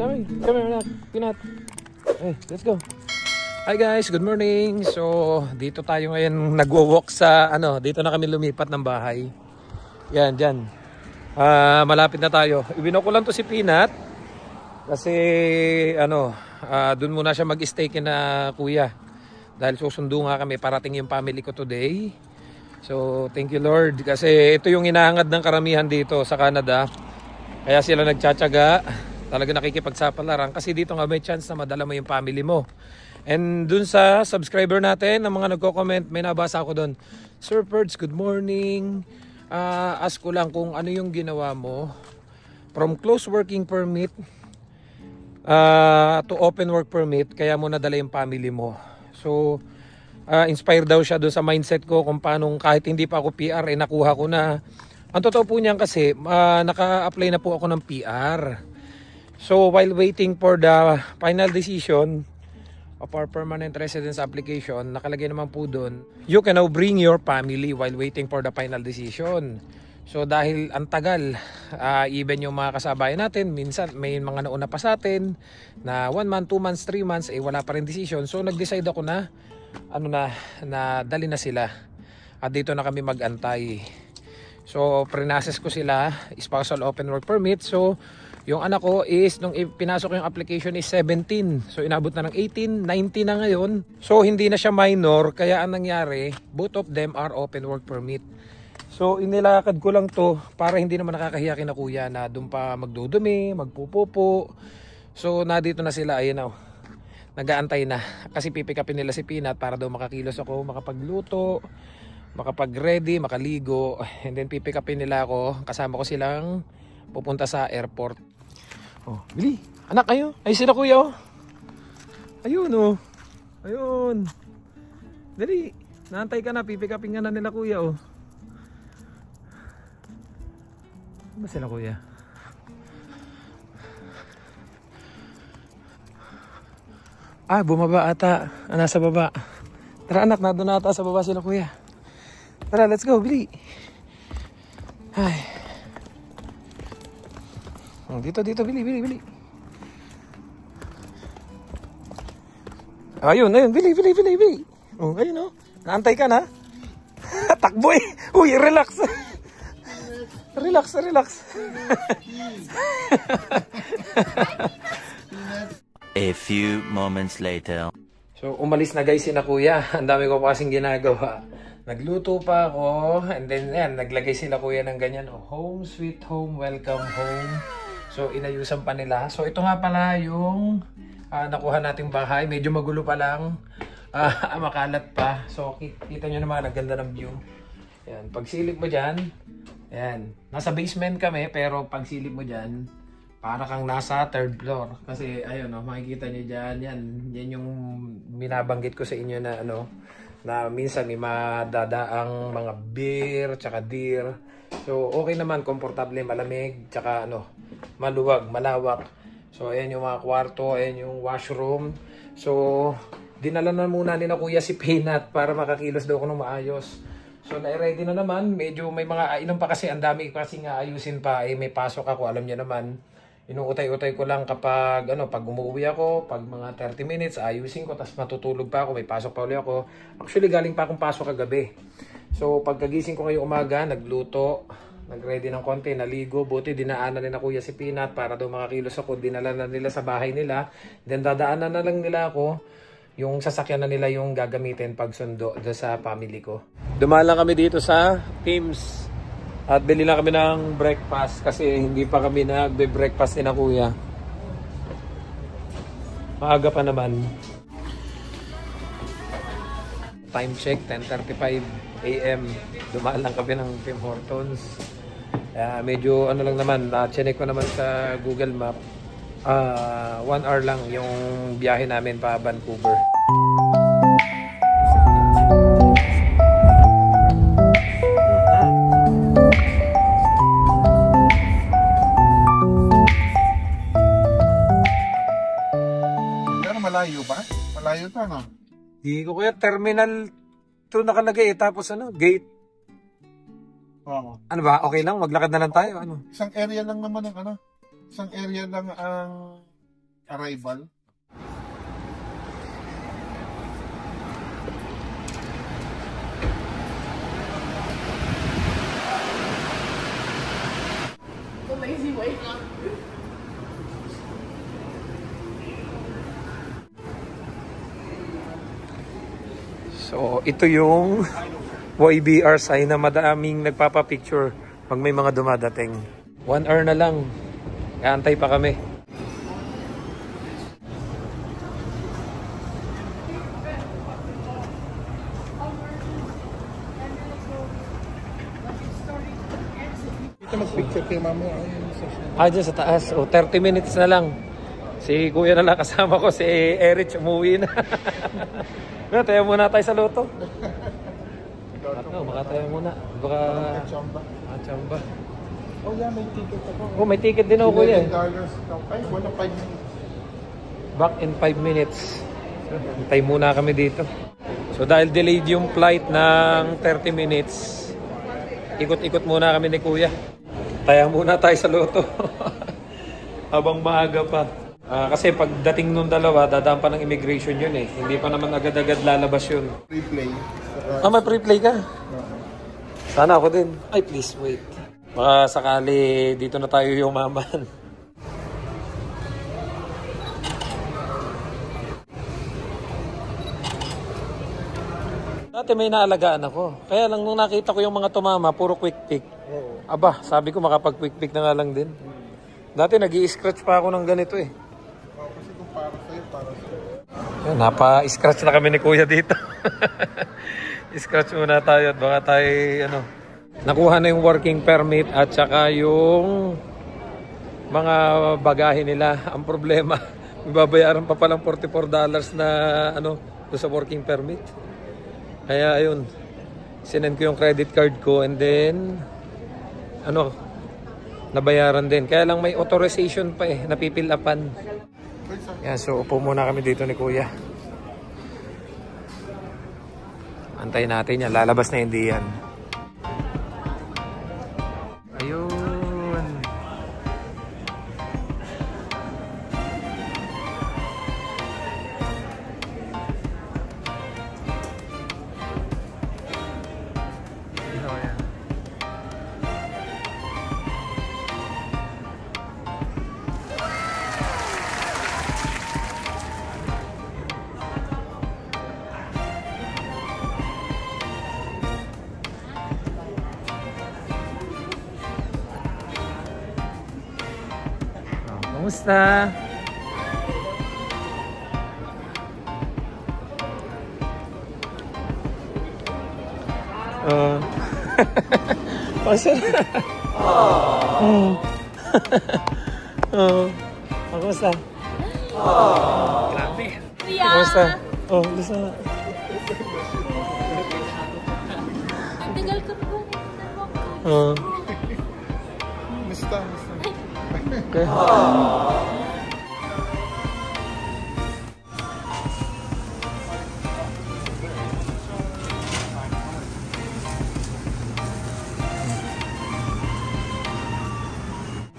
Come here, anak. Pinat. Hey, let's go. Hi guys, good morning. So, dito tayo ngayon nagwo-walk sa dito na kami lumipat ng bahay. Yan, diyan. Malapit na tayo. Ibinok ko lang to si Peanut kasi doon muna siya mag-stay kina kuya. Dahil susundo nga kami, parating yung family ko today. So, thank you Lord kasi ito yung hinahangad ng karamihan dito sa Canada. Kaya sila nagtsatsaga, talaga nakikipagsapalaran kasi dito nga may chance na madala mo yung family mo. And dun sa subscriber natin, ng mga nagko-comment, may nabasa ako dun. Sir Perds, good morning. Ask ko lang kung ano yung ginawa mo from close working permit to open work permit, kaya mo nadala yung family mo. So, inspired daw siya dun sa mindset ko kung paano kahit hindi pa ako PR, nakuha ko na. Ang totoo po niyan kasi, naka-apply na po ako ng PR. So, while waiting for the final decision of our permanent residence application, nakalagay naman po doon, you can now bring your family while waiting for the final decision. So dahil ang tagal, even yung mga kasabayan natin, minsan may mga nauna pa sa atin na 1 month, 2 months, 3 months, wala pa rin decision. So nag-decide ako na, na dali na sila. At dito na kami mag-antay. So pre-process ko sila, spousal open work permit. So yung anak ko is, nung pinasok yung application is 17. So inabot na ng 18, 19 na ngayon. So hindi na siya minor, kaya ang nangyari, both of them are open work permit. So inilakad ko lang to para hindi naman nakakahiya kina kuya na doon pa magdudumi, magpupupo. So nandito na sila, ayun na. Nag-aantay na kasi pipikapin nila si Peanut para daw makakilos ako, makapagluto, makapag-ready, makaligo. And then pipikapin nila ako, kasama ko silang pupunta sa airport. Oh, Billy, anak kayo. Ay sila kuya oh. Ayun oh. Ayun. Dali, naantay ka na, pipikapin ka na nila kuya oh. Ba sila kuya? Bumaba ata. Nasa baba. Tara anak, nandun na ata sa baba sila kuya. Tara, let's go, Billy. Ay. Dito, Billy. Ayun, Billy. Oh, ayun oh. Naantay ka na. Takbo eh. Uy, relax. Relax. A few moments later. So, umalis na guys sina kuya. Ang dami ko kasing ginagawa. Nagluto pa ako. And then, yan, naglagay sila kuya ng ganyan. Oh, home, sweet home, welcome home. So, inayusan pa nila. So, ito nga pala yung nakuha nating bahay. Medyo magulo pa lang. Makalat pa. So, kita nyo naman, ang ganda ng view. Yan. Pagsilip mo dyan, yan. Nasa basement kami, pero pagsilip mo dyan, para kang nasa 3rd floor. Kasi, ayun, makikita nyo dyan. Yan yung binabanggit ko sa inyo na, na minsan may madadaang mga beer, tsaka deer. So, okay naman, komportable, malamig, tsaka maluwag, malawak. So, ayan yung mga kwarto, ayan yung washroom. So, dinala na muna ni na kuya si Peanut para makakilos daw ako ng maayos. So, na-ready na naman. Medyo may mga inom pa kasi, ang dami kasi nga ayusin pa. May pasok ako, alam niyo naman. Inuutay-utay ko lang kapag, pag umuwi ako, pag mga 30 minutes, ayusin ko, tapos matutulog pa ako, may pasok pa ulit ako. Actually, galing pa akong pasok kagabi. So, pagkagising ko ngayong umaga, nagluto, nag-ready ng konti, naligo, buti dinaanan nila kuya si Peanut para daw makakilos ako, dinala na nila sa bahay nila, then dadaanan na lang nila ako, yung sasakyan na nila yung gagamitin pag sundo sa family ko. Dumaan lang kami dito sa Teams at bili lang kami ng breakfast kasi hindi pa kami nagbe-breakfast ni na kuya. Maaga pa naman. Time check, 10:35 AM. Dumaan lang kami ng Tim Hortons. Medyo lang naman, chinek ko naman sa Google Map. 1 hour lang yung biyahe namin pa Vancouver. Malayo ba? Malayo to, no? Di ko kaya terminal 2 nakalagay tapos gate. Oo. Ano ba? Okay lang? Maglakad na lang tayo? Isang area lang naman ang Isang area lang ang Arrival. The lazy way. So, ito yung YBR sign na madaming nagpapapicture pag may mga dumadating. 1 hour na lang. Kaantay pa kami. Ito mag-picture kay mama. Dyan sa taas. 30 minutes na lang. Si kuya na lang kasama ko. Si Erich umuwi na. Tayo muna tayo sa loto. Baka tayo muna. Baka... Chamba. Oh yeah, may ticket ako. Oh, may ticket din ako kuya. $11. Ay, wala 5 minutes. Back in 5 minutes. Hintay muna kami dito. So dahil delayed yung flight ng 30 minutes, ikot-ikot muna kami ni kuya. Taya muna tayo sa loto. Habang maaga pa. Kasi pagdating nung dalawa, dadaan pa ng immigration yun eh. Hindi pa naman agad-agad lalabas yun. Replay. May pre-play ka? Sana ako din. Ay, please wait. Baka sakali dito na tayo yumaman. Dati may naalagaan ako. Kaya lang nung nakita ko yung mga tumama, puro quick pick. Aba, sabi ko makapag-quick pick na nga lang din. Dati nag-i-scratch pa ako ng ganito eh. Kasi kung para sa'yo, para sa'yo. Yan, napa-scratch na kami ni kuya dito. Scratch muna tayo at baka tayo, nakuha na yung working permit at saka yung mga bagahe nila. Ang problema, may babayaran pa palang $44 na, doon sa working permit. Kaya ayun, sinend ko yung credit card ko and then, nabayaran din. Kaya lang may authorization pa eh, napipilapan. Yan, so upo muna kami dito ni kuya. Antayin natin yan, lalabas na hindi yan. Ayun. Ayun. Kamusta? Kamusta? Kamusta? Grabe. Kamusta? Kamusta? Tagal ka pa. Mista. Okay.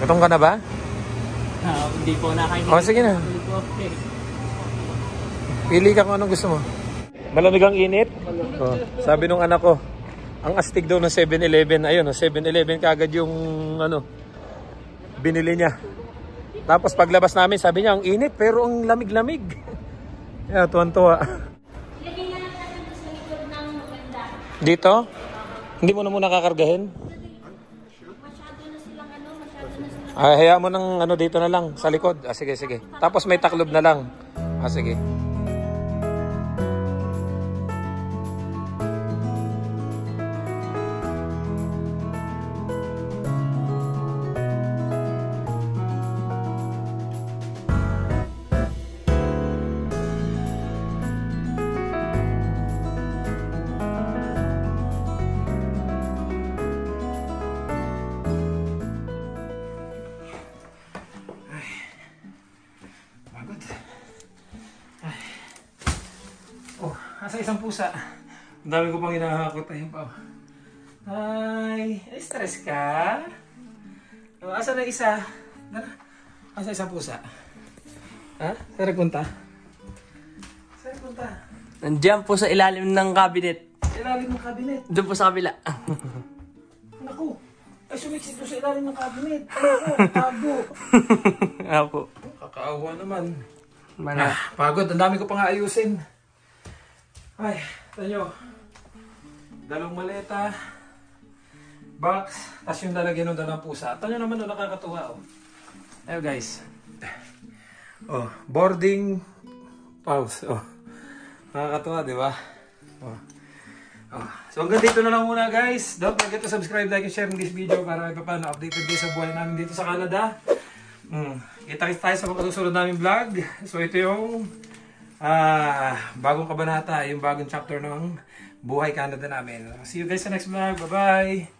Gutom ka na ba? Hindi po nakain. Sige na. Pili ka kung anong gusto mo. Malamig ang init? Sabi nung anak ko, ang astig daw ng 7-Eleven. Ayun, 7-Eleven kagad yung binili niya. Tapos paglabas namin, sabi niya, ang init pero ang lamig-lamig. Yeah, tuwan-tuwa. Dito? Hindi mo na muna kakargahin? Hayaan mo ng dito na lang, sa likod. Sige, sige. Tapos may taklob na lang. Sige. Nasa isang pusa. Ang dami ko pang hinahakot. Ayun pa. Ay, stress ka? Asa na isa? Asa isang pusa? Ha? Saan nagpunta? Saan nagpunta? Nandiyan po sa ilalim ng cabinet. Ilalim ng cabinet. Doon po sa kabila. Naku! Ay, sumiksit doon sa ilalim ng cabinet. Ay, tago. Apo. Kakaawa naman. Mana. Pagod. Ang dami ko pa nga ayusin. Ay, tanyo. Dalawang maleta. Box. Tapos yung lalagyan ng dalawang pusa. Tanyo naman, nakakatuwa. Ayo guys. Oh, boarding pause. Oh. Nakakatuwa, di ba? Oh. Oh. So hanggang dito na lang muna guys. Don't forget to subscribe, like, and share this video para paano updated kayo sa buhay namin dito sa Canada. Kita-kits tayo sa mga susunod namin vlog. So ito yung bagong kabanata, yung bagong chapter ng buhay Canada namin. See you guys sa next vlog. Bye-bye!